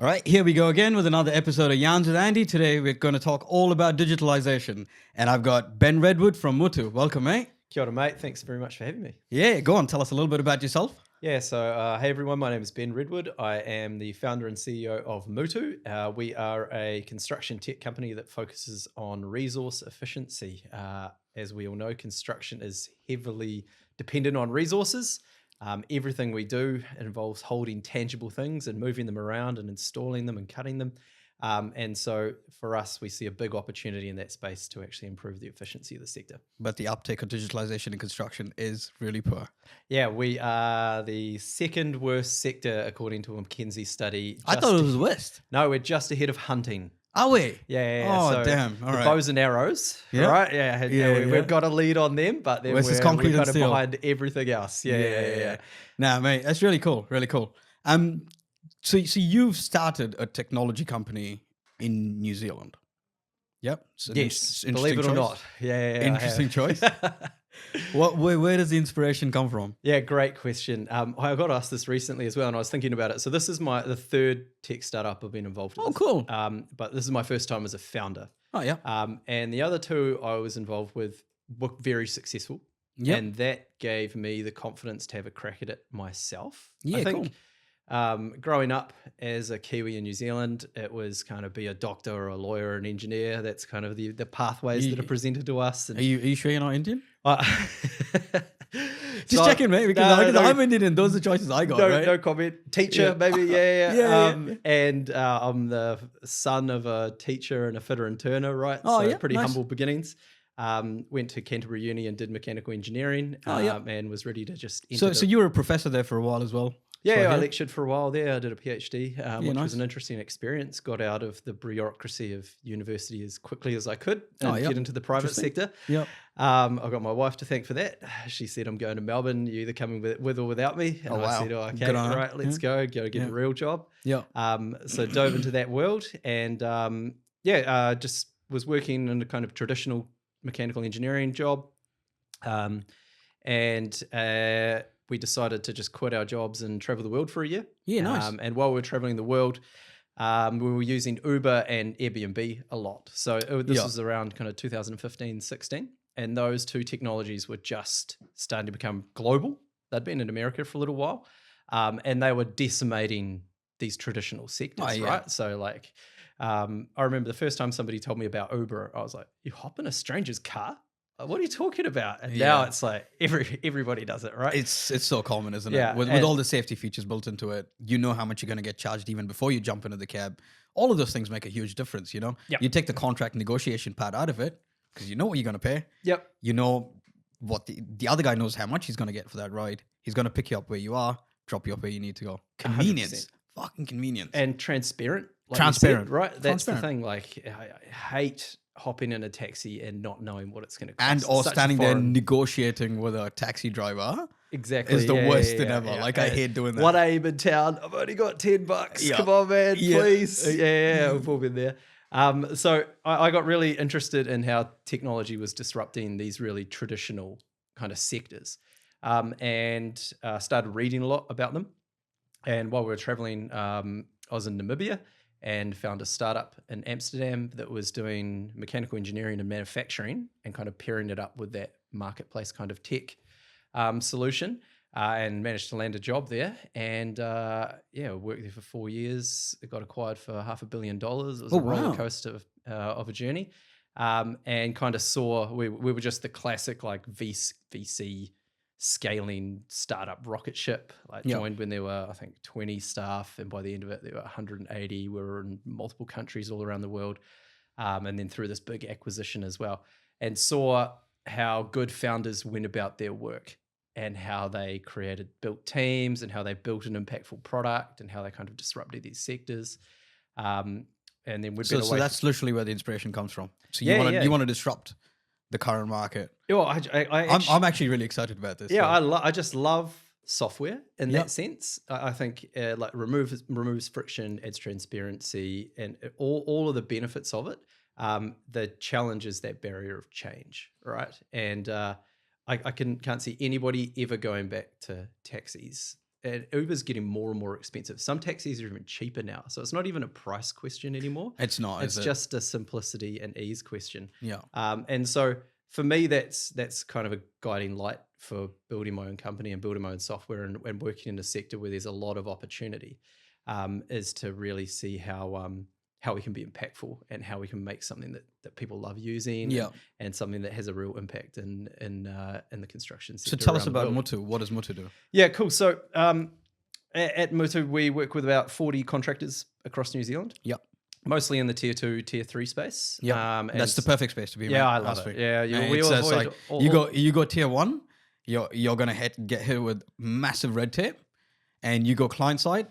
All right, here we go again with another episode of Yarns with Andy. Today we're going to talk all about digitalization. And I've got Ben Redwood from Motu. Welcome, mate. Kia ora, mate. Thanks very much for having me. Yeah, go on. Tell us a little bit about yourself. Yeah, so hey everyone, my name is Ben Redwood. I am the founder and CEO of Motu. We are a construction tech company that focuses on resource efficiency. As we all know, construction is heavily dependent on resources. Everything we do involves holding tangible things and moving them around and installing them and cutting them. And so for us, we see a big opportunity in that space to actually improve the efficiency of the sector. But the uptake of digitalization in construction is really poor. Yeah, we are the second worst sector according to a McKinsey study. I thought it was worst. No, we're just ahead of hunting. Are we? Yeah. Oh, so damn. All the right. bows and arrows, Yeah. right? Yeah. We've got a lead on them, but then Versus we're concrete kind and of steel. behind everything else. Yeah. Nah, mate, that's really cool. Really cool. So you've started a technology company in New Zealand. Yep. So Yes, believe it or not. Yeah. Interesting choice. Where does the inspiration come from? Yeah, great question. I got asked this recently as well, and I was thinking about it. So this is the third tech startup I've been involved with. Oh, cool. But this is my first time as a founder. Oh, yeah. And the other two I was involved with were very successful. Yep. And that gave me the confidence to have a crack at it myself. Yeah, I think growing up as a Kiwi in New Zealand, it was kind of be a doctor or a lawyer or an engineer. That's kind of the pathways that are presented to us. And Are you sure you're not Indian? Just so- checking, mate, because No, I'm Indian and those are the choices I got, right? No comment. Teacher, Yeah. maybe. Yeah. Yeah. And I'm the son of a teacher and a fitter and turner, right? Oh, so yeah, pretty nice. humble beginnings. Went to Canterbury Uni and did mechanical engineering. Oh, yeah. And was ready to just enter So you were a professor there for a while as well? Yeah, So I here? lectured for a while there. I did a PhD, which nice. was an interesting experience. Got out of the bureaucracy of university as quickly as I could and yeah. get into the private Interesting. sector. Yep. I got my wife to thank for that. She said, I'm going to Melbourne. You're either coming with or without me. And Oh, wow. I said, okay, Good on her. right, let's go get Yeah. a real job. Yeah. So dove into that world and just was working in a kind of traditional mechanical engineering job. We decided to just quit our jobs and travel the world for a year. Yeah, nice. And while we were traveling the world, we were using Uber and Airbnb a lot. So this was around kind of 2015, 16. And those two technologies were just starting to become global. They'd been in America for a little while. And they were decimating these traditional sectors, right? So like, I remember the first time somebody told me about Uber, I was like, you hop in a stranger's car? What are you talking about? And now it's like everybody does it, right? It's so common, isn't Yeah, it? With all the safety features built into it, you know how much you're going to get charged even before you jump into the cab. All of those things make a huge difference, you know? Yep. You take the contract negotiation part out of it because you know what you're going to pay. Yep. You know what the other guy knows how much he's going to get for that ride. He's going to pick you up where you are, drop you up where you need to go. Convenience. 100%. Fucking convenience. And transparent. Like Transparent. you said, right? That's Transparent. the thing. Like, I hate hopping in a taxi and not knowing what it's going to cost. and or Such a standing there foreign- negotiating with a taxi driver Exactly. is the Yeah, worst yeah, thing yeah, ever. yeah. Like, I hate doing that. What aim in town? I've only got $10. Yeah. Come on, man, Yeah. please. Yeah, we've all been there. So I got really interested in how technology was disrupting these really traditional kind of sectors, and started reading a lot about them. And while we were traveling, I was in Namibia and found a startup in Amsterdam that was doing mechanical engineering and manufacturing and kind of pairing it up with that marketplace kind of tech solution, and managed to land a job there. And worked there for 4 years. It got acquired for $500 million. It was a roller coaster of a journey, and kind of saw we were just the classic like VC scaling startup rocket ship. Joined when there were, I think, 20 staff, and by the end of it there were 180. We were in multiple countries all around the world, and then through this big acquisition as well, and saw how good founders went about their work and how they built teams and how they built an impactful product and how they kind of disrupted these sectors. And then we'd been So away. that's literally where the inspiration comes from. So Yeah, you want to disrupt the current market. I'm actually really excited about this. Yeah, I just love software in Yep. that sense. I think like removes friction, adds transparency, and all of the benefits of it. The challenge is that barrier of change, right? And I can't see anybody ever going back to taxis and Uber's getting more and more expensive. Some taxis are even cheaper now. So it's not even a price question anymore. It's not. It's Is it? just a simplicity and ease question. Yeah. And so for me, that's kind of a guiding light for building my own company and building my own software and working in a sector where there's a lot of opportunity, is to really see how we can be impactful and how we can make something that people love using, Yeah. and something that has a real impact in the construction So sector. tell us around the about world. Motu. What does Motu do? Yeah, cool. So at Motu, we work with about 40 contractors across New Zealand, Yeah. mostly in the tier 2, tier 3 space. Yeah. And That's the perfect space to be. yeah, mate. I love That's it. right. Yeah, we It's avoid like you go tier 1, you're gonna get hit with massive red tape, and you go client side,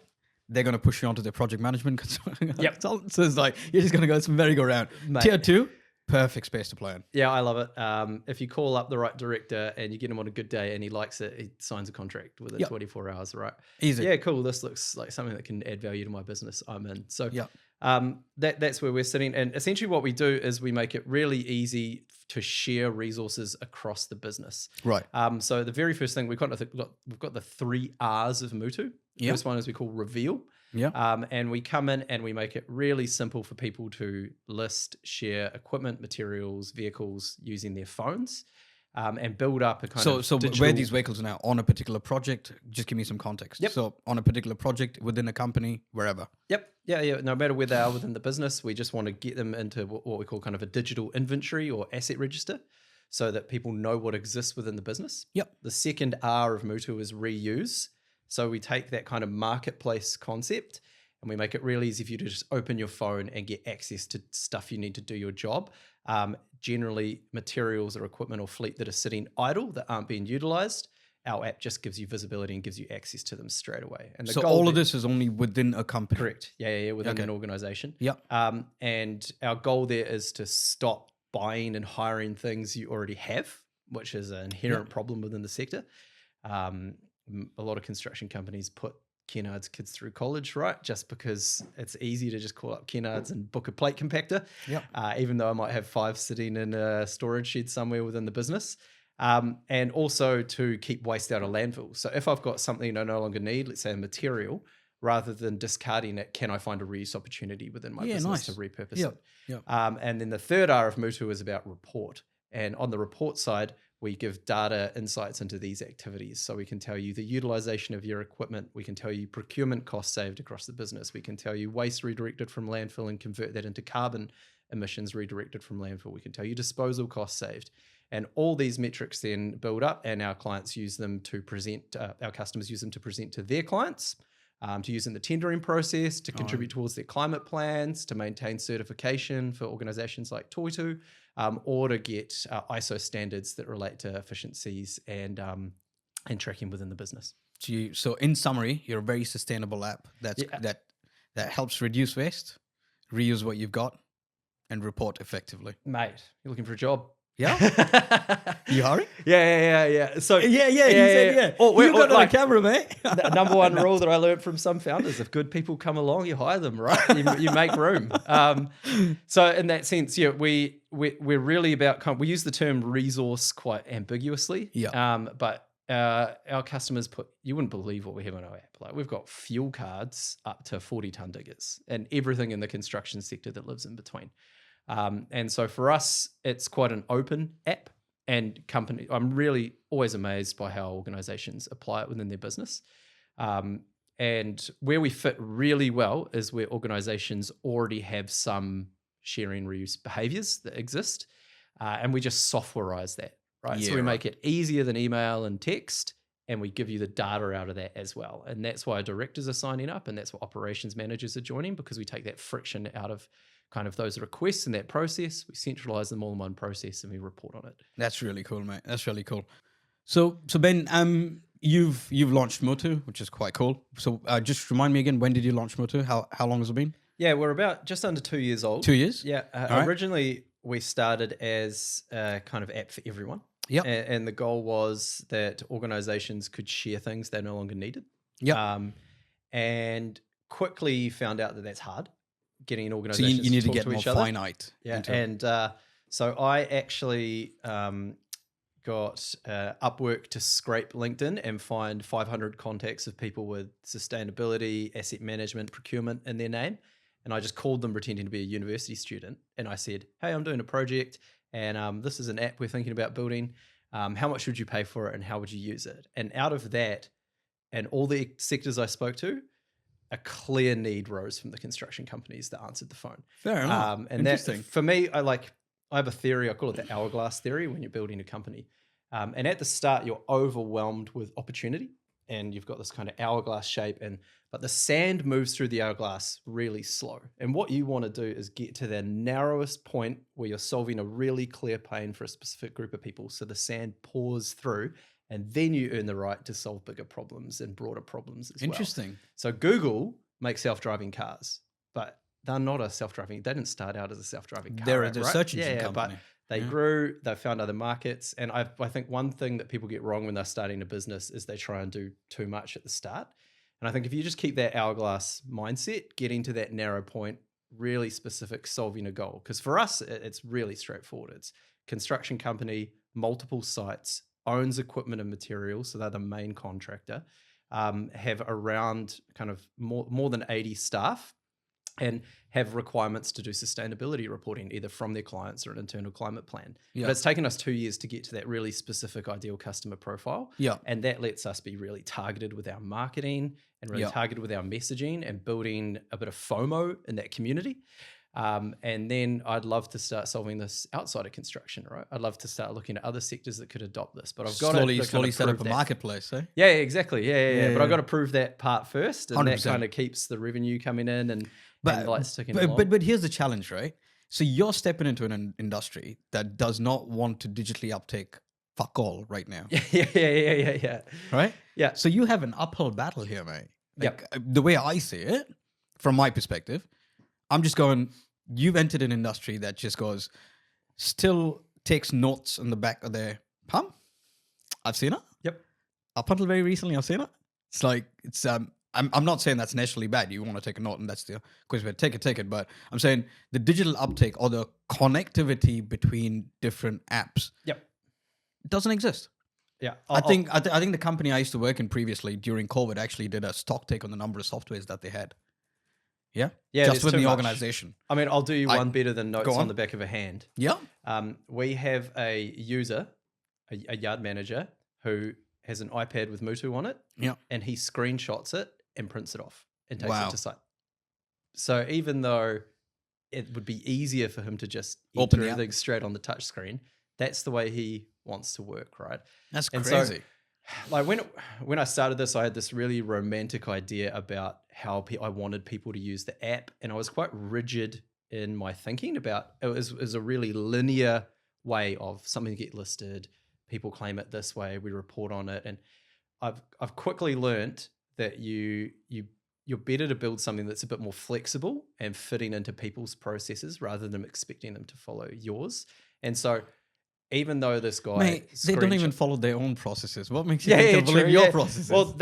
they're gonna push you onto their project management. Yep. So it's like you're just gonna go some merry-go-round. Mate. Tier 2, perfect space to play in. Yeah, I love it. If you call up the right director and you get him on a good day and he likes it, he signs a contract within Yep. 24 hours, right? Easy. Yeah, cool. This looks like something that can add value to my business I'm in. So Yeah. that's where we're sitting. And essentially what we do is we make it really easy to share resources across the business. Right. So the very first thing we've got the 3 R's of Motu. The Yeah. first one is we call reveal. Yeah. And we come in and we make it really simple for people to list, share equipment, materials, vehicles using their phones, and build up a kind of So digital... where these vehicles are now on a particular project, just give me some context. Yep. So on a particular project within a company, wherever. Yep. Yeah. No matter where they are within the business, we just want to get them into what we call kind of a digital inventory or asset register, so that people know what exists within the business. Yep. The second R of Motu is reuse. So we take that kind of marketplace concept and we make it really easy for you to just open your phone and get access to stuff you need to do your job. Generally, materials or equipment or fleet that are sitting idle that aren't being utilized. Our app just gives you visibility and gives you access to them straight away. And the So goal all of this is only within a company. correct. Yeah, within Okay. an organization. Yep. And our goal there is to stop buying and hiring things you already have, which is an inherent problem within the sector. A lot of construction companies put Kennard's kids through college, right? Just because it's easy to just call up Kennard's and book a plate compactor. Yep. Even though I might have 5 sitting in a storage shed somewhere within the business. And also to keep waste out of landfill. So if I've got something I no longer need, let's say a material, rather than discarding it, can I find a reuse opportunity within my business to repurpose it? Yep. And then the third R of Motu is about report. And on the report side, we give data insights into these activities. So we can tell you the utilization of your equipment. We can tell you procurement costs saved across the business. We can tell you waste redirected from landfill and convert that into carbon emissions redirected from landfill. We can tell you disposal costs saved. And all these metrics then build up, and our clients use them to present, our customers use them to present to their clients, to use in the tendering process, to contribute towards their climate plans, to maintain certification for organizations like Toitu, or to get ISO standards that relate to efficiencies and tracking within the business. So in summary, you're a very sustainable app that helps reduce waste, reuse what you've got, and report effectively. Mate, you're looking for a job. Yeah? You hiring? Yeah. So He said yeah. Or, You got like, on camera, mate. the number one rule that I learned from some founders: if good people come along, you hire them, right? You make room. So in that sense, yeah, we're really about we use the term resource quite ambiguously. Yeah. But our customers you wouldn't believe what we have on our app. Like we've got fuel cards up to 40-ton diggers and everything in the construction sector that lives in between. And so for us, it's quite an open app and company. I'm really always amazed by how organizations apply it within their business. And where we fit really well is where organizations already have some sharing reuse behaviors that exist. And we just softwareize that, right? Yeah, so we right. make it easier than email and text, and we give you the data out of that as well. And that's why directors are signing up, and that's why operations managers are joining, because we take that friction out of kind of those requests in that process. We centralize them all in one process and we report on it. That's really cool, mate. That's really cool. So Ben, you've launched Motu, which is quite cool. So just remind me again, when did you launch Motu? How long has it been? Yeah, we're about just under 2 years old. 2 years? Yeah. right. Originally, we started as a kind of app for everyone. Yep. And the goal was that organizations could share things they no longer needed. Yep. And quickly found out that that's hard. Getting So organizations you need to talk get to more each other. finite. Yeah, into it. and so I actually got Upwork to scrape LinkedIn and find 500 contacts of people with sustainability, asset management, procurement in their name. And I just called them pretending to be a university student. And I said, hey, I'm doing a project and this is an app we're thinking about building. How much would you pay for it and how would you use it? And out of that and all the sectors I spoke to, a clear need rose from the construction companies that answered the phone. Fair enough. And Interesting. that, for me, I have a theory. I call it the hourglass theory when you're building a company. And at the start, you're overwhelmed with opportunity and you've got this kind of hourglass shape. But the sand moves through the hourglass really slow. And what you want to do is get to the narrowest point where you're solving a really clear pain for a specific group of people. So the sand pours through and then you earn the right to solve bigger problems and broader problems as well. Interesting. So Google makes self-driving cars, but they're not a self-driving. They didn't start out as a self-driving car. They're a right? search engine company. But they grew, they found other markets. And I think one thing that people get wrong when they're starting a business is they try and do too much at the start. And I think if you just keep that hourglass mindset, getting to that narrow point, really specific, solving a goal. Because for us, it's really straightforward. It's construction company, multiple sites, owns equipment and materials. So they're the main contractor, have around kind of more than 80 staff and have requirements to do sustainability reporting either from their clients or an internal climate plan. Yeah. But it's taken us 2 years to get to that really specific ideal customer profile. Yeah. And that lets us be really targeted with our marketing and really targeted with our messaging and building a bit of FOMO in that community. And then I'd love to start solving this outside of construction, right? I'd love to start looking at other sectors that could adopt this, but I've got to slowly set up a marketplace, eh? Yeah, exactly. Yeah. But I've got to prove that part first, and 100%. that kind of keeps the revenue coming in and like sticking along. But here's the challenge, right? So you're stepping into an industry that does not want to digitally uptake fuck all right now. Yeah. Right? Yeah. So you have an uphill battle here, mate. Like, the way I see it, from my perspective, I'm just going, you've entered an industry that just goes, still takes notes on the back of their palm. I've seen it. Yep. Up until very recently, I've seen it. It's like, it's, I'm not saying that's necessarily bad. You want to take a note and that's the question, take it. But I'm saying the digital uptake or the connectivity between different apps doesn't exist. Yeah. I think the company I used to work in previously during COVID actually did a stock take on the number of softwares that they had. Yeah. Just within the organization. I mean, I'll do you one better than notes on the back of a hand. Yeah. We have a user, a yard manager, who has an iPad with Motu on it. Yeah. And he screenshots it and prints it off and takes it to site. So even though it would be easier for him to just Open enter everything straight on the touch screen, that's the way he wants to work, right? That's and crazy. So, like when I started this, I had this really romantic idea about how I wanted people to use the app, and I was quite rigid in my thinking about it. Was a really linear way of something to get listed. People claim it this way, we report on it, and I've quickly learned that you're better to build something that's a bit more flexible and fitting into people's processes rather than expecting them to follow yours. And so, even though this guy, Mate, they don't even follow their own processes. What makes you think they'll believe your processes? Well,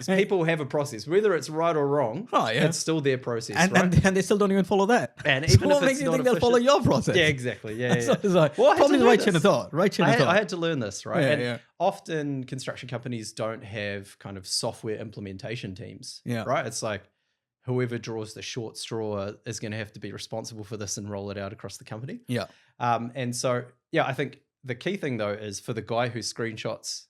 people have a process, whether it's right or wrong. Oh, yeah. It's still their process, and, right? and they still don't even follow that. And so even what if makes it's you not think they'll follow your process? Yeah, exactly. Yeah. So it's like, well, probably the right chain of thought. I had to learn this, right? Yeah. Often construction companies don't have kind of software implementation teams. Yeah. Right. It's like whoever draws the short straw is going to have to be responsible for this and roll it out across the company. Yeah. And so, I think the key thing though is for the guy who screenshots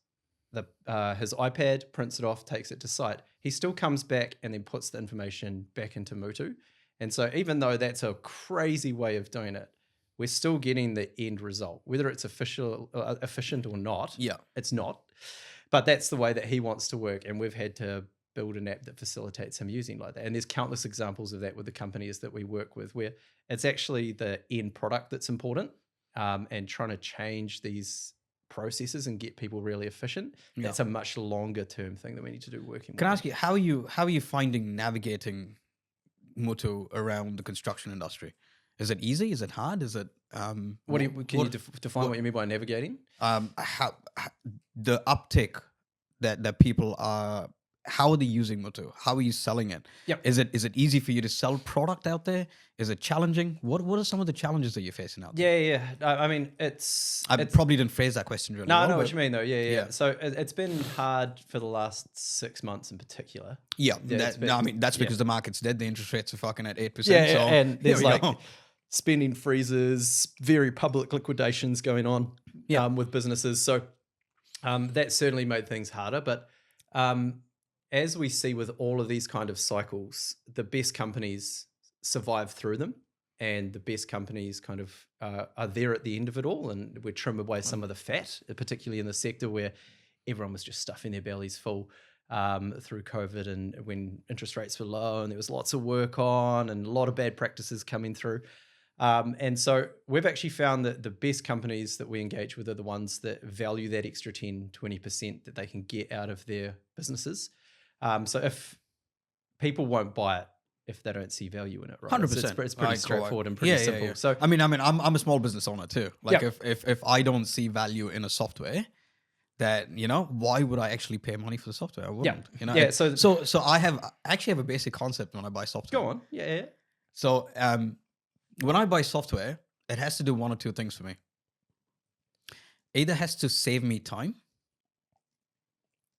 his iPad, prints it off, takes it to site, he still comes back and then puts the information back into Motu. And so even though that's a crazy way of doing it, we're still getting the end result, whether it's efficient or not. Yeah. It's not, but that's the way that he wants to work. And we've had to build an app that facilitates him using like that. And there's countless examples of that with the companies that we work with, where it's actually the end product that's important. And trying to change these processes and get people really efficient. Yeah. That's a much longer term thing that we need to do working. Can I ask you, how are you finding navigating Motu around the construction industry? Is it easy? Is it hard? Is it can you define what you mean by navigating? How the uptick that people are how are they using Motu? How are you selling it? Yep. Is it easy for you to sell product out there? Is it challenging? What are some of the challenges that you're facing out there? Yeah. I mean, it's Probably didn't phrase that question really no, well. I know but what you mean though. Yeah. yeah. So it's been hard for the last 6 months in particular. Yeah, it's been- I mean that's because yeah. the market's dead. The interest rates are fucking at 8%. Yeah, so and here there's we like go. spending freezes, very public liquidations going on Yeah. with businesses. So that certainly made things harder. But as we see with all of these kind of cycles, the best companies survive through them, and the best companies kind of are there at the end of it all, and we trim away some of the fat, particularly in the sector where everyone was just stuffing their bellies full through COVID, and when interest rates were low and there was lots of work on and a lot of bad practices coming through. And so we've actually found that the best companies that we engage with are the ones that value that extra 10, 20% that they can get out of their businesses. So if people won't buy it if they don't see value in it, right? 100%. It's pretty straightforward and pretty simple. Yeah. So I mean, I'm a small business owner too. Like if I don't see value in a software, that why would I actually pay money for the software? I wouldn't. Yeah. So I actually have a basic concept when I buy software. Go on. Yeah. So when I buy software, it has to do one or two things for me. Either has to save me time,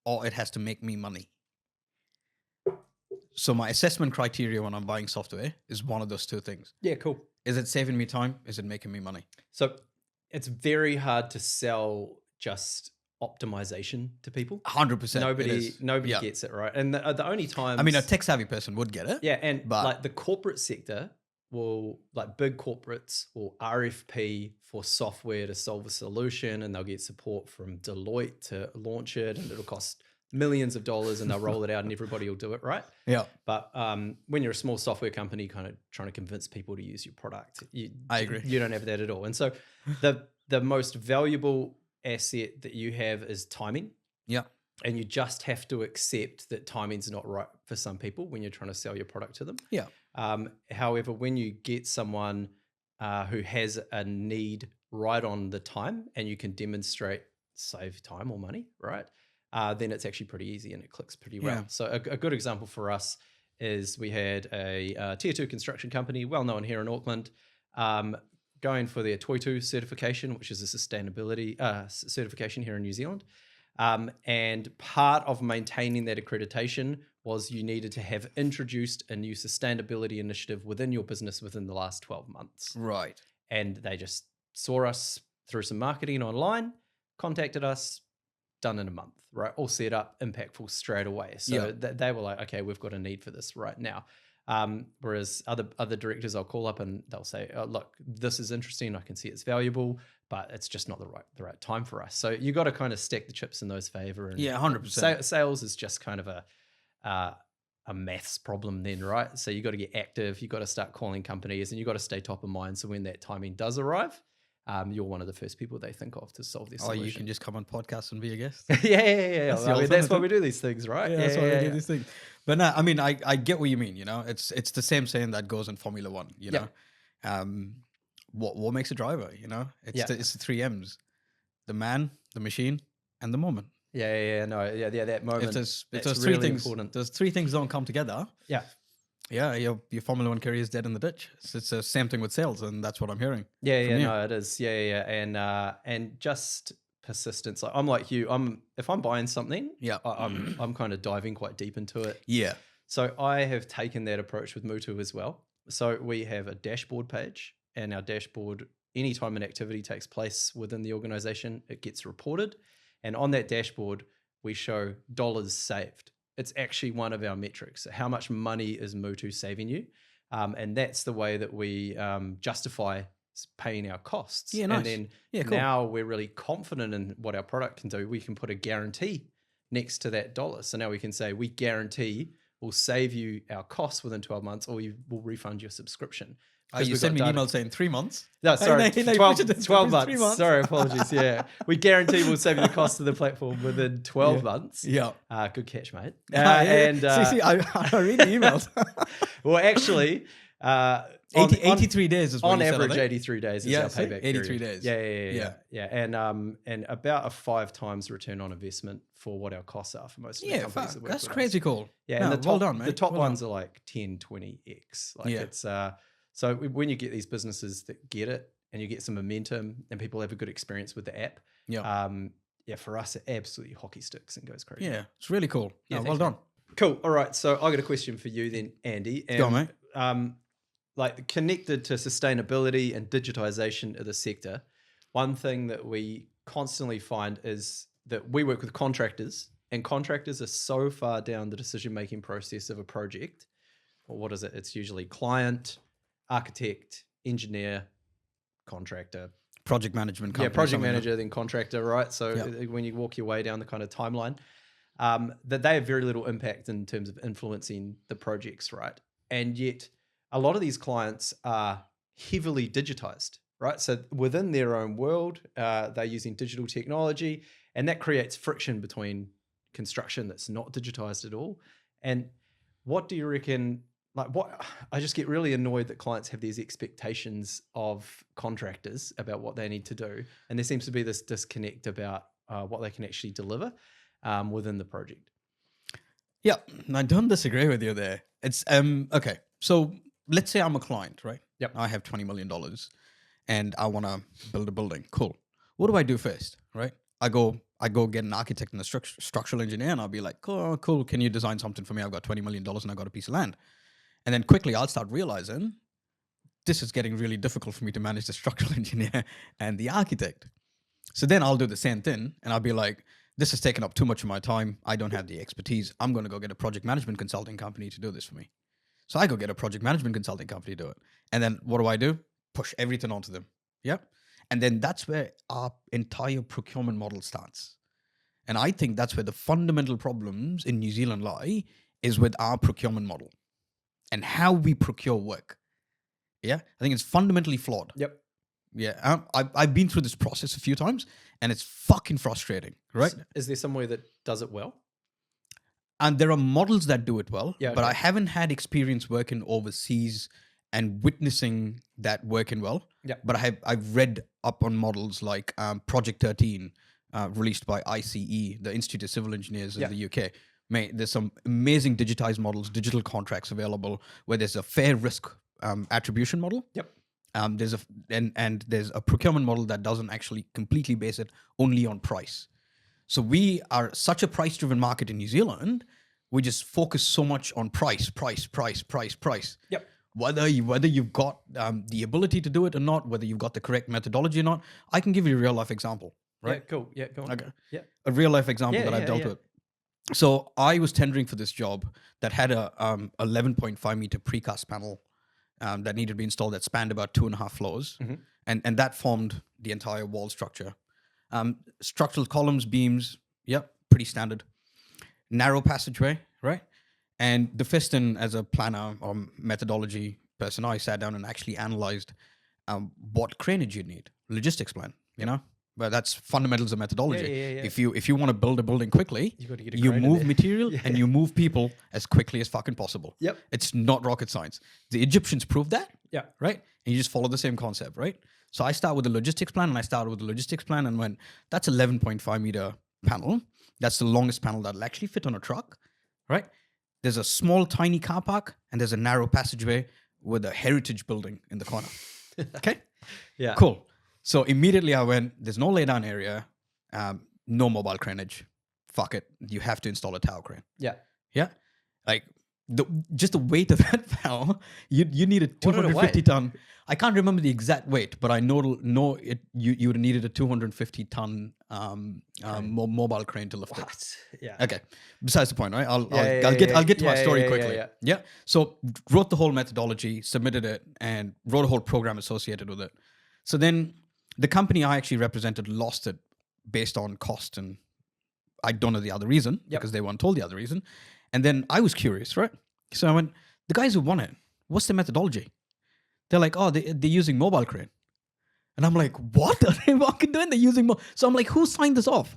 or it has to make me money. So my assessment criteria when I'm buying software is one of those two things. Yeah, cool. Is it saving me time? Is it making me money? So it's very hard to sell just optimization to people. 100%. Nobody gets it, right? And the only time, I mean, a tech savvy person would get it. Yeah, but like the corporate sector will, like big corporates will RFP for software to solve a solution, and they'll get support from Deloitte to launch it, and it'll cost millions of dollars, and they'll roll it out and everybody will do it, right? Yeah. But when you're a small software company kind of trying to convince people to use your product, I agree. You don't have that at all. And so the most valuable asset that you have is timing. Yeah. And you just have to accept that timing's not right for some people when you're trying to sell your product to them. Yeah. However, when you get someone who has a need right on the time, and you can demonstrate save time or money, right? Then it's actually pretty easy and it clicks pretty well. Yeah. So a good example for us is we had a tier 2 construction company, well known here in Auckland, going for their Toitu certification, which is a sustainability certification here in New Zealand. And part of maintaining that accreditation was you needed to have introduced a new sustainability initiative within your business within the last 12 months. Right. And they just saw us through some marketing online, contacted us, done in a month, right? All set up, impactful straight away. So they were like, okay, we've got a need for this right now. Whereas other directors I'll call up and they'll say, oh, look, this is interesting. I can see it's valuable, but it's just not the right time for us. So you got to kind of stack the chips in those favor. And 100%. Sales is just kind of a maths problem then, right? So you got to get active. You got to start calling companies, and you got to stay top of mind. So when that timing does arrive, you're one of the first people they think of to solve this solution. Oh, you can just come on podcasts and be a guest. Yeah. That's why we do these things, right? Yeah, that's why we do these things. But no, I mean, I get what you mean. It's the same saying that goes in Formula One. What makes a driver? It's the 3 M's: the man, the machine, and the moment. That moment. If those really three things, important. those three things don't come together. Your Formula One career is dead in the ditch. It's the same thing with sales, and that's what I'm hearing. No, it is. And just persistence. I'm like you. If I'm buying something, I'm kind of diving quite deep into it. Yeah. So I have taken that approach with Motu as well. So we have a dashboard page, and our dashboard, anytime an activity takes place within the organization, it gets reported, and on that dashboard we show dollars saved. It's actually one of our metrics. How much money is Motu saving you? And that's the way that we justify paying our costs. Yeah, nice. And then now we're really confident in what our product can do. We can put a guarantee next to that dollar. So now we can say, we guarantee we'll save you our costs within 12 months, or we will refund your subscription. You sent me an email saying 3 months? No, sorry, 12 months. 3 months. Sorry, apologies. Yeah. We guarantee we'll save you the cost of the platform within 12 months. Yeah. Good catch, mate. See, I read the emails. Well, actually, 83 days is what on you said, I average. think. 83 days is Yeah, our see? payback 83 period. days. Yeah. And about a 5 times return on investment for what our costs are for most of the Yeah, companies fuck, that work that's with crazy us. cool. Yeah, No, and the well top, done, mate. the top Well ones done. are like 10, 20x. Like Yeah. it's so when you get these businesses that get it and you get some momentum and people have a good experience with the app, yeah, for us it absolutely hockey sticks and goes crazy. Yeah, it's really cool. Yeah, No, thanks, well man. done. Cool. All right, so I got a question for you then, Andy. And, Go on, mate. Like connected to sustainability and digitization of the sector, one thing that we constantly find is that we work with contractors, and contractors are so far down the decision-making process of a project. Or what is it? It's usually client, architect, engineer, contractor. Project management company. Yeah, project something like manager, then contractor, right? So when you walk your way down the kind of timeline, that they have very little impact in terms of influencing the projects, right? And yet a lot of these clients are heavily digitized, right? So within their own world, they're using digital technology, and that creates friction between construction that's not digitized at all. And what do you reckon? Like, what I just get really annoyed that clients have these expectations of contractors about what they need to do, and there seems to be this disconnect about what they can actually deliver within the project. Yeah, I don't disagree with you there. It's okay. So let's say I'm a client, right? Yep. I have $20 million and I want to build a building. Cool. What do I do first, right? I go get an architect and a structural engineer, and I'll be like, oh, cool. Can you design something for me? I've got $20 million and I've got a piece of land. And then quickly I'll start realizing this is getting really difficult for me to manage the structural engineer and the architect. So then I'll do the same thing, and I'll be like, this has taken up too much of my time. I don't have the expertise. I'm going to go get a project management consulting company to do this for me. So I go get a project management consulting company to do it. And then what do? Push everything onto them. Yeah. And then that's where our entire procurement model starts. And I think that's where the fundamental problems in New Zealand lie, is with our procurement model and how we procure work. Yeah. I think it's fundamentally flawed. Yep. Yeah. I've been through this process a few times, and it's fucking frustrating, right? Is there somewhere that does it well? And there are models that do it well, Yeah, but okay. I haven't had experience working overseas and witnessing that working well. Yeah. But I've read up on models like Project 13, released by ICE, the Institute of Civil Engineers in the UK. Mate, there's some amazing digitized models, digital contracts available, where there's a fair risk attribution model. Yep. There's a procurement model that doesn't actually completely base it only on price. So we are such a price-driven market in New Zealand. We just focus so much on price. Yep. Whether you've got the ability to do it or not, whether you've got the correct methodology or not. I can give you a real life example, right? Yeah, cool. Yeah, go on. Okay. Yeah. A real life example that I've dealt with. So I was tendering for this job that had a 11.5 meter precast panel that needed to be installed, that spanned about 2.5 floors, and that formed the entire wall structure. Structural columns, beams, pretty standard. Narrow passageway, right? And the Fiston, as a planner or methodology person, I sat down and actually analyzed what craneage you need, logistics plan, you know? But that's fundamentals of methodology. Yeah. If you want to build a building quickly, You've got to get a you crane in move there. material and you move people as quickly as fucking possible. Yep. It's not rocket science. The Egyptians proved that. Yeah. Right? And you just follow the same concept, right? So I start with the logistics plan, and went, that's 11.5 meter panel. That's the longest panel that'll actually fit on a truck, right? There's a small, tiny car park, and there's a narrow passageway with a heritage building in the corner. Okay? Yeah. Cool. So immediately I went, there's no laydown area, no mobile craneage. Fuck it. You have to install a tower crane. Yeah. Yeah? Like, just the weight of that panel, you need a What did it 250 weigh? ton. I can't remember the exact weight, but I know you would have needed a 250 ton mobile crane to lift it. What? Yeah. Okay. Besides the point, right? I'll Yeah, get to my story yeah, quickly. yeah. So wrote the whole methodology, submitted it, and wrote a whole program associated with it. So then the company I actually represented lost it based on cost, and I don't know the other reason because they weren't told the other reason. And then I was curious, right? So I went, the guys who won it, what's the methodology? They're like, oh, they're using mobile crane. And I'm like, what are they fucking doing? They're using So I'm like, who signed this off?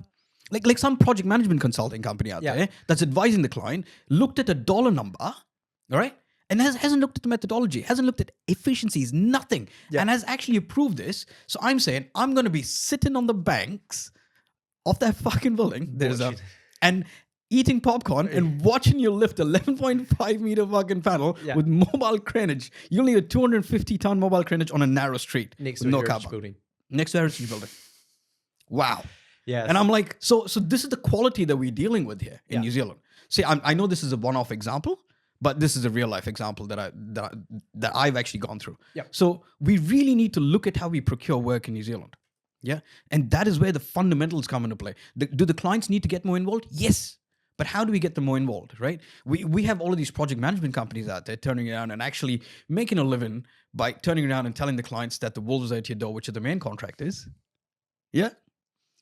Like some project management consulting company out there that's advising the client, looked at a dollar number, all right? and hasn't looked at the methodology, hasn't looked at efficiencies, nothing, and has actually approved this. So I'm saying I'm going to be sitting on the banks of that fucking building. And eating popcorn and watching you lift 11.5 meter fucking panel with mobile craneage. You'll need a 250-ton mobile craneage on a narrow street next to a heritage building. Next to a heritage building. Wow. Yeah. And I'm like, so this is the quality that we're dealing with here in New Zealand. See, I know this is a one-off example, but this is a real life example that I've actually gone through. Yeah. So we really need to look at how we procure work in New Zealand. Yeah. And that is where the fundamentals come into play. Do the clients need to get more involved? Yes. But how do we get them more involved, right? We have all of these project management companies out there turning around and actually making a living by turning around and telling the clients that the wolves are at your door, which are the main contractors. Yeah.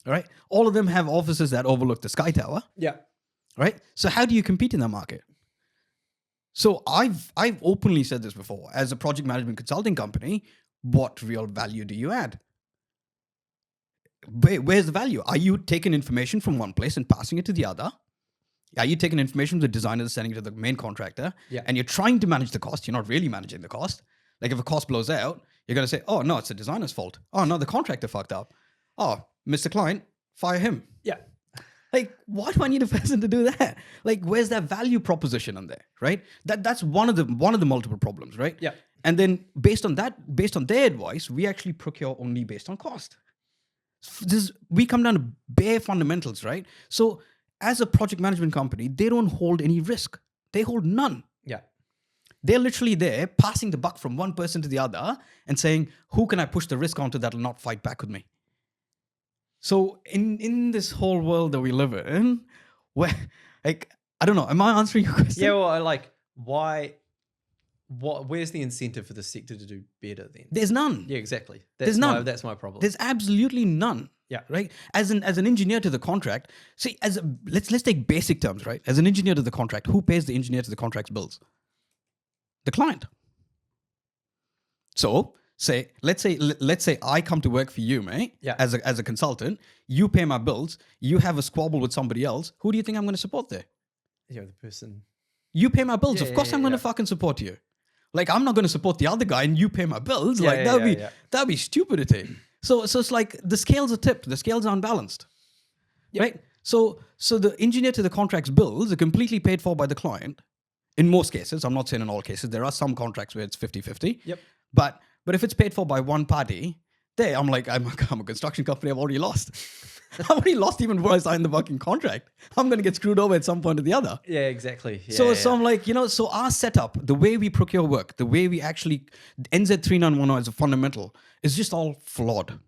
All right. All of them have offices that overlook the Sky Tower. Yeah. Right. So how do you compete in that market? So I've openly said this before. As a project management consulting company, what real value do you add? Where's the value? Are you taking information from one place and passing it to the other? Are you taking information from the designer, sending it to the main contractor? Yeah. And you're trying to manage the cost. You're not really managing the cost. Like if a cost blows out, you're going to say, oh, no, it's the designer's fault. Oh, no, the contractor fucked up. Oh, Mr. Client, fire him. Yeah. Like, why do I need a person to do that? Like, where's that value proposition on there, right? That's one of the multiple problems, right? Yeah. And then based on their advice, we actually procure only based on cost. We come down to bare fundamentals, right? So as a project management company, they don't hold any risk. They hold none. Yeah. They're literally there passing the buck from one person to the other and saying, who can I push the risk onto that'll not fight back with me? So in this whole world that we live in, where, like, I don't know, am I answering your question? Yeah, well, like, where's the incentive for the sector to do better then? There's none. Yeah, exactly. There's none. That's my problem. There's absolutely none. Yeah. Right. As an engineer to the contract, see, let's take basic terms, right? As an engineer to the contract, who pays the engineer to the contract's bills? The client. So let's say I come to work for you, mate. Yeah. As a consultant, you pay my bills. You have a squabble with somebody else. Who do you think I'm going to support there? Yeah, the person. You pay my bills. Yeah, of course, I'm going to fucking support you. Like, I'm not going to support the other guy and you pay my bills. Yeah, like that'd be stupidity. So it's like the scales are tipped. The scales are unbalanced. Yep. Right? So the engineer to the contract's bills are completely paid for by the client. In most cases, I'm not saying in all cases. There are some contracts where it's 50-50. Yep. But if it's paid for by one party, I'm a construction company. I've already lost. I've already lost even before I signed the fucking contract. I'm going to get screwed over at some point or the other. Yeah, exactly. Yeah, so I'm like, so our setup, the way we procure work, the way we actually, NZ3910 as a fundamental, is just all flawed.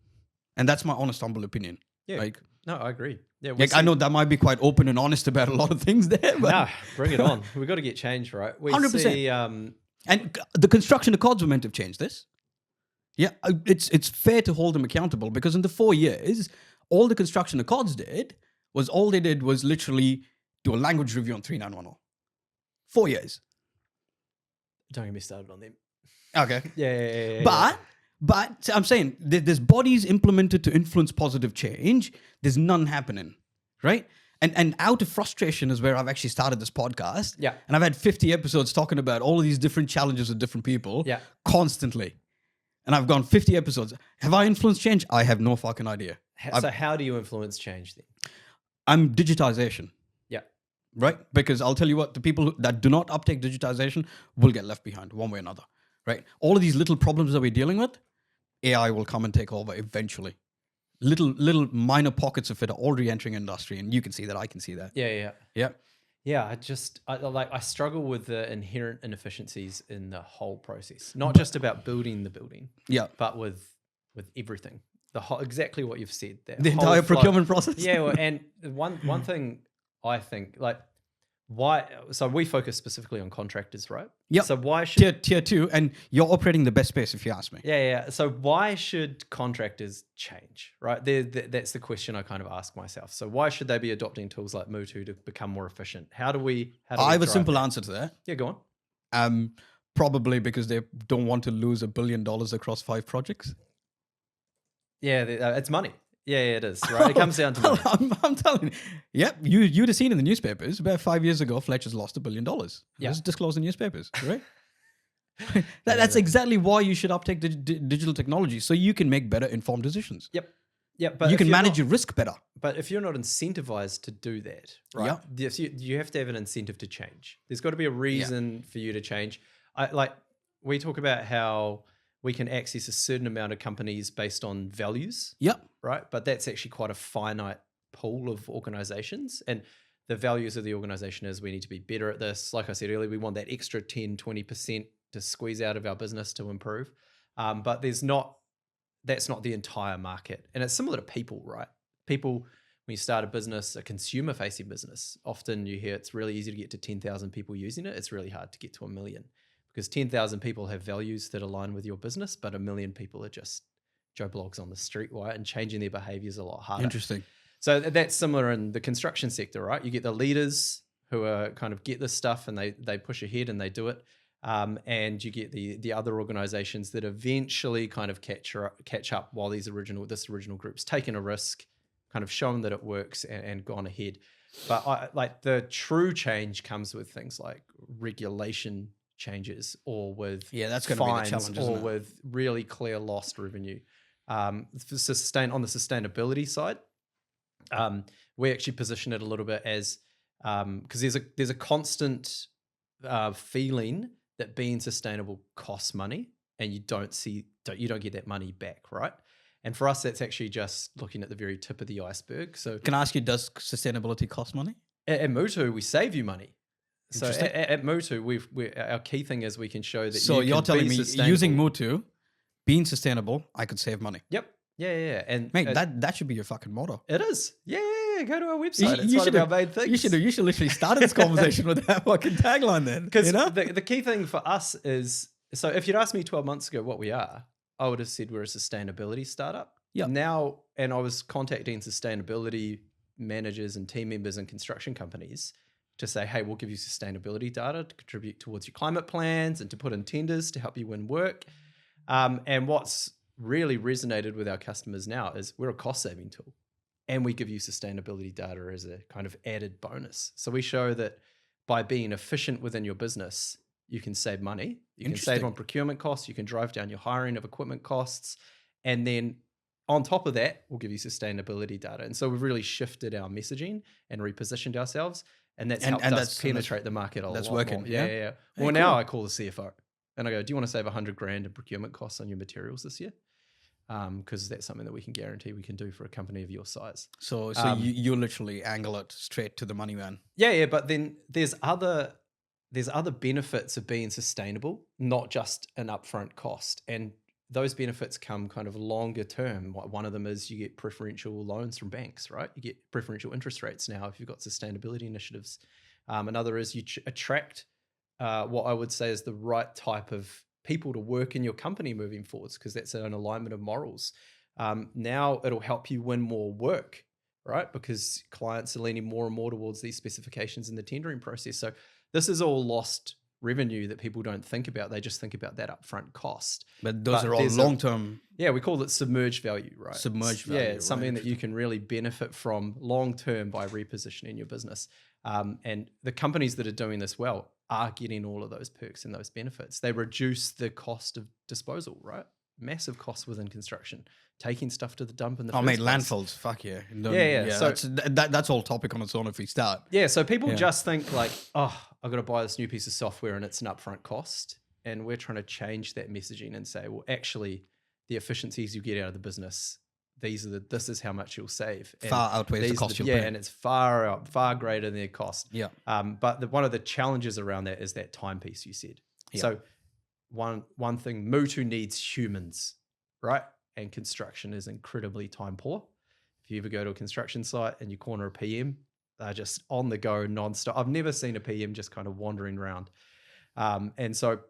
And that's my honest, humble opinion. Yeah. Like, no, I agree. Yeah, I know that might be quite open and honest about a lot of things there. But no, bring it on. We've got to get change, right? 100%. See, and the construction accords were meant to have changed this. Yeah, it's fair to hold them accountable because in the 4 years, all the construction accords did was literally do a language review on 3910. 4 years. Don't get me started on them. Okay. Yeah. But I'm saying there's bodies implemented to influence positive change. There's none happening, right? And out of frustration is where I've actually started this podcast. Yeah. And I've had 50 episodes talking about all of these different challenges with different people. Yeah. Constantly. And I've gone 50 episodes. Have I influenced change? I have no fucking idea. So how do you influence change then? I'm digitization. Yeah. Right? Because I'll tell you what, the people that do not uptake digitization will get left behind one way or another. Right? All of these little problems that we're dealing with, AI will come and take over eventually. Little minor pockets of it are already entering industry, and you can see that. I can see that. Yeah. Yeah. I struggle with the inherent inefficiencies in the whole process. Not just about building the building. Yeah. But with everything. The whole, exactly what you've said there. The entire procurement process. Yeah. Well, and one thing I think, like, why? So we focus specifically on contractors, right? Yeah. So why should tier 2, and you're operating the best space if you ask me. Yeah. So why should contractors change, right? That's the question I kind of ask myself. So why should they be adopting tools like Motu to become more efficient? How do we I have a simple answer to that. Yeah, go on. Probably because they don't want to lose $1 billion across 5 projects. Yeah, it's money. Yeah, it is. Right, it comes down to money. I'm telling you. Yep, you'd have seen in the newspapers about 5 years ago, Fletcher's lost $1 billion. It was disclosed in newspapers, right? That's exactly why you should uptake digital technology, so you can make better informed decisions. Yep. But You if can you're manage not- your risk better. But if you're not incentivized to do that, right? Yeah. Yes, you have to have an incentive to change. There's got to be a reason for you to change. We talk about how we can access a certain amount of companies based on values, Yep. right? But that's actually quite a finite pool of organizations. And the values of the organization is we need to be better at this. Like I said earlier, we want that extra 10, 20% to squeeze out of our business to improve. But that's not the entire market. And it's similar to people, right? People, when you start a business, a consumer facing business, often you hear it's really easy to get to 10,000 people using it. It's really hard to get to 1 million because 10,000 people have values that align with your business, but 1 million people are just Joe Blogs on the street, right? And changing their behaviors a lot harder. Interesting. So that's similar in the construction sector, right? You get the leaders who are kind of get this stuff and they push ahead and they do it. And you get the other organizations that eventually kind of catch up while this original group's taken a risk, kind of shown that it works and gone ahead. But the true change comes with things like regulation changes or with that's going to be the fines challenge, or isn't it? with really clear lost revenue. On the sustainability side, we actually position it a little bit as because there's a constant feeling that being sustainable costs money and you don't get that money back, right? And for us, that's actually just looking at the very tip of the iceberg. So Can I ask you, does sustainability cost money? at Motu, we save you money. So Interesting. at Motu, our key thing is we can show that So you you're can telling be me sustainable. using Motu, being sustainable, I could save money. Yep. Yeah. And Mate, that should be your fucking motto. it is. Yeah. Go to our website. It's You one of should our main things. You should literally start this conversation with that fucking tagline then. Because You know? the key thing for us is, so if you'd asked me 12 months ago what we are, I would have said we're a sustainability startup. Yeah. Now, and I was contacting sustainability managers and team members in construction companies to say, hey, we'll give you sustainability data to contribute towards your climate plans and to put in tenders to help you win work. And what's really resonated with our customers now is we're a cost saving tool. And we give you sustainability data as a kind of added bonus. So we show that by being efficient within your business, you can save money. You can save on procurement costs. You can drive down your hiring of equipment costs. And then on top of that, we'll give you sustainability data. And so we've really shifted our messaging and repositioned ourselves. And that's helped us penetrate the market a lot. That's working. More. Yeah. Well, now I call the CFO and I go, do you want to save $100,000 in procurement costs on your materials this year? Because that's something that we can guarantee we can do for a company of your size. So you literally angle it straight to the money man. Yeah. But then there's other benefits of being sustainable, not just an upfront cost. And those benefits come kind of longer term. One of them is you get preferential loans from banks, right? You get preferential interest rates now if you've got sustainability initiatives. Another is you attract what I would say is the right type of people to work in your company moving forwards, because that's an alignment of morals. Now it'll help you win more work, right? Because clients are leaning more and more towards these specifications in the tendering process. So this is all lost revenue that people don't think about. They just think about that upfront cost. But those are all long-term. Yeah, we call it submerged value, right? Submerged value. Yeah, it's something that you can really benefit from long-term by repositioning your business. And the companies that are doing this well are getting all of those perks and those benefits. They reduce the cost of disposal, right? Massive costs within construction, taking stuff to the dump in the first place. Landfills, fuck yeah. Yeah. So that's all topic on its own if we start. Yeah, so people just think like, oh, I've got to buy this new piece of software and it's an upfront cost. And we're trying to change that messaging and say, well, actually, the efficiencies you get out of the business, this is how much you'll save. And far outweighs the cost you'll pay. Yeah, and it's far greater than their cost. Yeah. But one of the challenges around that is that time piece you said. Yeah. So one thing, Motu needs humans, right? And construction is incredibly time poor. If you ever go to a construction site and you corner a PM, they're just on the go nonstop. I've never seen a PM just kind of wandering around. And so,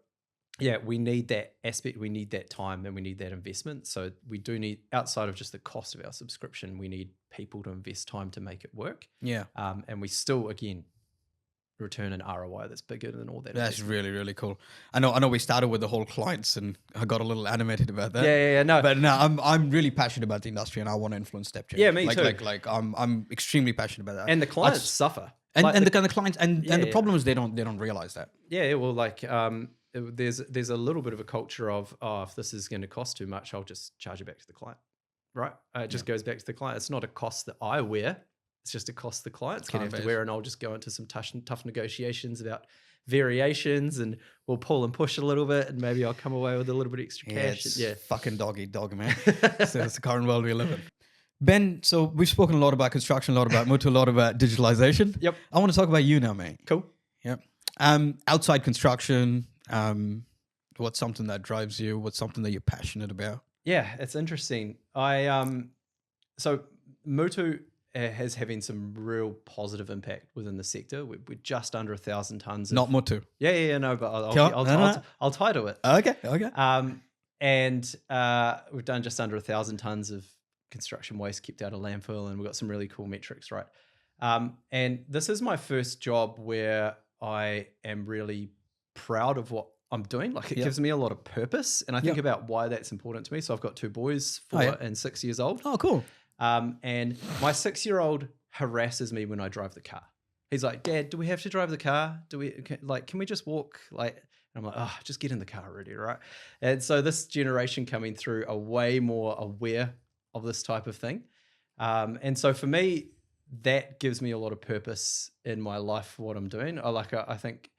yeah, we need that aspect. We need that time and we need that investment. So we do need, outside of just the cost of our subscription, we need people to invest time to make it work. Yeah. And we still, again, return an ROI that's bigger than all that. That's really, really cool. I know we started with the whole clients and I got a little animated about that. Yeah. No. But no, I'm really passionate about the industry and I want to influence step change. Yeah, me too. Like I'm extremely passionate about that. And the clients suffer. And the clients and the problem is they don't realize that. Yeah, well, there's a little bit of a culture of, oh, if this is going to cost too much, I'll just charge it back to the client, right? It just goes back to the client. It's not a cost that I wear. It's just a cost the client's going to have to wear, and I'll just go into some tough negotiations about variations, and we'll pull and push a little bit, and maybe I'll come away with a little bit extra cash. It's fucking dog eat dog, man. So it's the current world we live in. Ben, so we've spoken a lot about construction, a lot about Motu, a lot about digitalization. Yep. I want to talk about you now, mate. Cool. Yep. Outside construction, what's something that drives you? What's something that you're passionate about? Yeah, it's interesting. So Motu has having some real positive impact within the sector. We're just under 1,000 tons. Not Motu. Yeah, no, but I'll title it. Okay. And we've done just under 1,000 tons of construction waste kept out of landfill, and we've got some really cool metrics, right? And this is my first job where I am really proud of what I'm doing. Like, it gives me a lot of purpose, and I think about why that's important to me. So I've got 2 boys, 4 and 6 years old. Oh, cool. And my 6-year-old harasses me when I drive the car. He's like, "Dad, do we have to drive the car? Can we just walk?" And I'm like, "Oh, just get in the car already, right?" And so this generation coming through are way more aware of this type of thing. And so for me, that gives me a lot of purpose in my life for what I'm doing. I think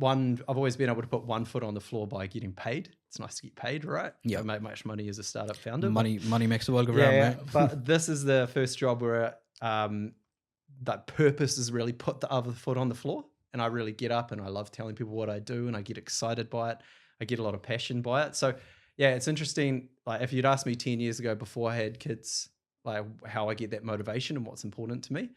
I've always been able to put one foot on the floor by getting paid. It's nice to get paid, right? Yeah. I make much money as a startup founder. Money makes the world go round, mate. But this is the first job where that purpose is really put the other foot on the floor. And I really get up and I love telling people what I do, and I get excited by it. I get a lot of passion by it. So yeah, it's interesting. Like, if you'd asked me 10 years ago before I had kids, like how I get that motivation and what's important to me,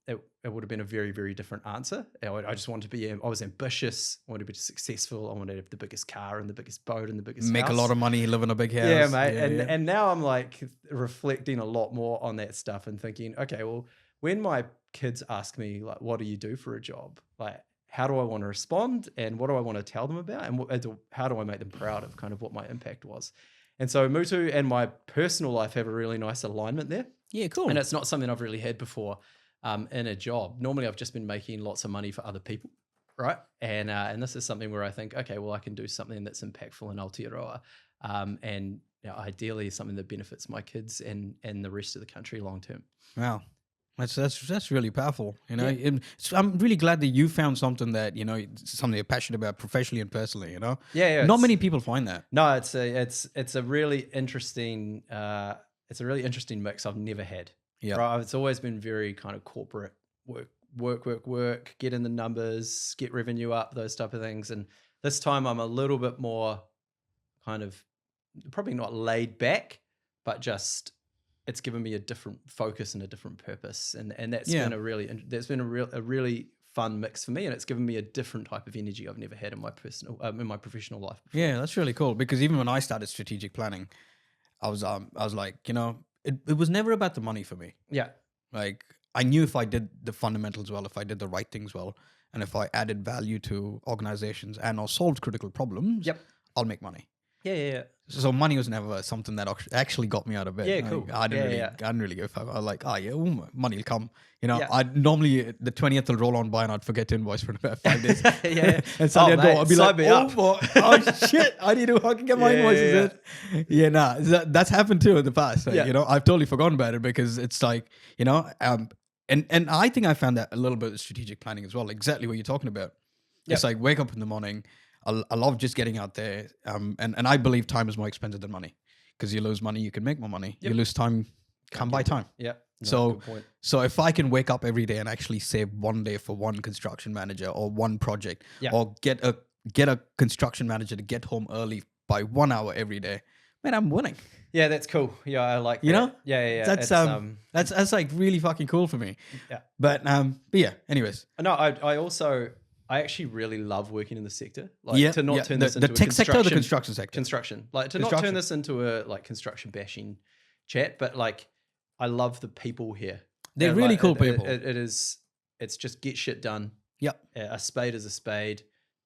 it would have been a very, very different answer. I just wanted to be, I was ambitious, I wanted to be successful. I wanted to have the biggest car and the biggest boat and the biggest Make house. a lot of money, live in a big house. Yeah, mate. And now I'm like reflecting a lot more on that stuff and thinking, okay, well, when my kids ask me, like, what do you do for a job? Like, how do I want to respond, and what do I want to tell them about, and how do I make them proud of kind of what my impact was? And so Motu and my personal life have a really nice alignment there. Yeah, cool. And it's not something I've really had before in a job. Normally, I've just been making lots of money for other people, right? And this is something where I think, okay, well, I can do something that's impactful in Aotearoa, and ideally something that benefits my kids and the rest of the country long term. Wow. That's really powerful. I'm really glad that you found something that, something you're passionate about professionally and personally, Yeah. Not many people find that. No, it's a really interesting mix I've never had. Yeah. Right? It's always been very kind of corporate work, get in the numbers, get revenue up, those type of things. And this time I'm a little bit more kind of probably not laid back, but just it's given me a different focus and a different purpose, and that's been a really fun mix for me, and it's given me a different type of energy I've never had in my professional life before. Yeah, that's really cool, because even when I started strategic planning, I was like, it was never about the money for me. Yeah, like I knew if I did the fundamentals well, if I did the right things well, and if I added value to organizations and or solved critical problems, I'll make money. Yeah. So money was never something that actually got me out of bed. Yeah, cool. I didn't really go for it. I was like, money will come. I'd normally, the 20th will roll on by and I'd forget to invoice for about 5 days. And suddenly I'd be like, oh shit, I can get my invoices in. Yeah, nah, that's happened too in the past. I've totally forgotten about it, because it's like, and I think I found that a little bit of strategic planning as well, exactly what you're talking about. It's like, wake up in the morning. I love just getting out there. And I believe time is more expensive than money, because you lose money, you can make more money. You lose time, can't buy time. Yeah. So if I can wake up every day and actually save one day for one construction manager or one project, or get a construction manager to get home early by 1 hour every day, man, I'm winning. Yeah, that's cool. Yeah, I like that. Yeah. That's like really fucking cool for me. Yeah. But yeah, anyways. No, I actually really love working in the sector. To not turn this into the tech sector or the construction sector? Construction. Not turn this into a construction bashing chat, but like, I love the people here. They're really cool people. It's just get shit done. Yep. A spade is a spade.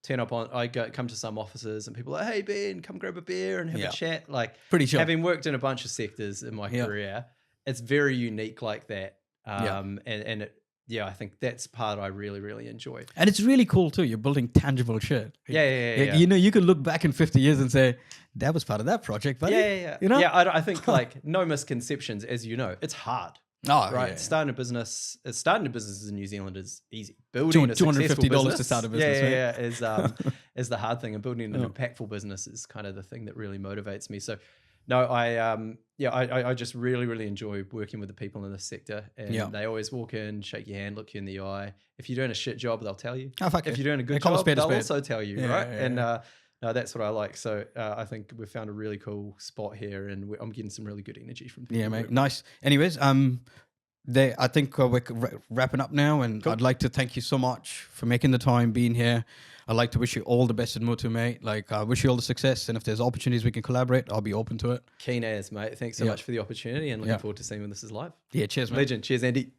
Come to some offices and people are like, hey Ben, come grab a beer and have a chat. Like, pretty sure. Having worked in a bunch of sectors in my career, it's very unique like that. And I think that's part I really, really enjoy. And it's really cool too. You're building tangible shit. Yeah. You know, you could look back in 50 years and say, that was part of that project, buddy. Yeah. You know? Yeah, I think like no misconceptions, as you know, it's hard. Oh, Right, yeah. starting a business in New Zealand is easy. Building a successful $250 business to start a business, right? is the hard thing, and building an impactful business is kind of the thing that really motivates me. So, no, I just really, really enjoy working with the people in this sector, and they always walk in, shake your hand, look you in the eye. If you're doing a shit job, they'll tell you. Oh, fuck if yeah. you're doing a good Call a job, spade a they'll spade. also tell you, right? Yeah, And no, that's what I like. So I think we've found a really cool spot here, and I'm getting some really good energy from people. Yeah, mate. Nice. Anyways, I think we're wrapping up now, and Cool. I'd like to thank you so much for making the time, being here. I'd like to wish you all the best in Motu, mate. Like, I wish you all the success, and if there's opportunities we can collaborate, I'll be open to it. Keen as, mate. Thanks so much for the opportunity, and looking forward to seeing when this is live. Yeah, cheers, mate. Legend. Cheers, Andy.